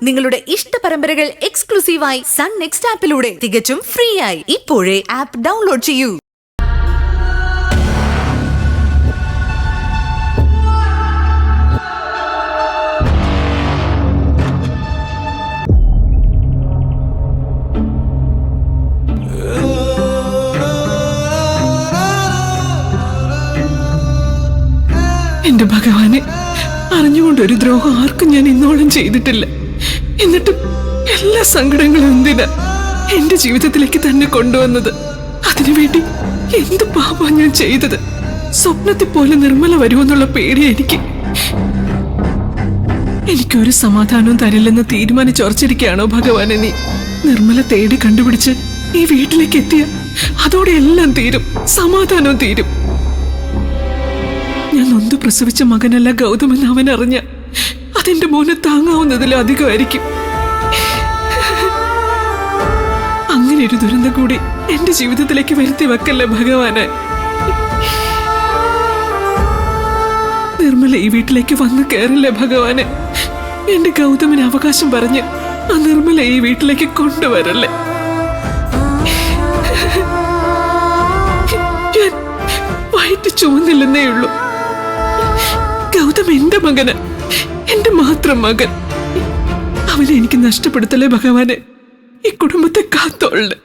നിങ്ങളുടെ ഇഷ്ട പരമ്പരകൾ എക്സ്ക്ലൂസീവായി സൺ നെക്സ്റ്റ് ആപ്പിലൂടെ തികച്ചും ഫ്രീ ആയി ഇപ്പോഴേ ആപ്പ് ഡൗൺലോഡ് ചെയ്യൂ. എന്റെ ഭഗവാനെ, അറിഞ്ഞുകൊണ്ടൊരു ദ്രോഹം ആർക്കും ഞാൻ ഇന്നോളം ചെയ്തിട്ടില്ല. എന്നിട്ടും എല്ലാ സങ്കടങ്ങളും എന്തിനാ എന്റെ ജീവിതത്തിലേക്ക് തന്നെ കൊണ്ടുവന്നത്? അതിനുവേണ്ടി എന്ത് പാപം ഞാൻ ചെയ്തത്? സ്വപ്നത്തിൽ പോലെ നിർമ്മല വരുമെന്നുള്ള പേടി എനിക്കൊരു സമാധാനവും തരില്ലെന്ന് തീരുമാനിച്ചുറച്ചിരിക്കുകയാണോ ഭഗവാനെ നീ? നിർമ്മല തേടി കണ്ടുപിടിച്ച് ഈ വീട്ടിലേക്ക് എത്തിയ അതോടെ എല്ലാം തീരും, സമാധാനവും തീരും. ഞാൻ നൊന്തു പ്രസവിച്ച മകനല്ല ഗൗതമെന്ന് അവൻ അറിഞ്ഞ അതെന്റെ മോനെ താങ്ങാവുന്നതിലും അധികമായിരിക്കും. അങ്ങനെ ഒരു ദുരന്തം കൂടി എന്റെ ജീവിതത്തിലേക്ക് വരുത്തി വെക്കല്ലേ ഭഗവാനെ. നിർമ്മല ഈ വീട്ടിലേക്ക് വന്ന് കയറില്ലേ ഭഗവാനെ. എന്റെ ഗൗതമിന് അവകാശം പറഞ്ഞ് ആ നിർമ്മല ഈ വീട്ടിലേക്ക് കൊണ്ടുവരല്ലേ. ഞാൻ വയറ്റ് ചുമന്നില്ലെന്നേ ഉള്ളൂ. ഗൗതം എന്റെ മകന്, എന്റെ മാത്രം മകൻ. അവനെ എനിക്ക് നഷ്ടപ്പെടുത്തല്ലേ ഭഗവാനെ. ഈ കുടുംബത്തെ കാത്തോളെ.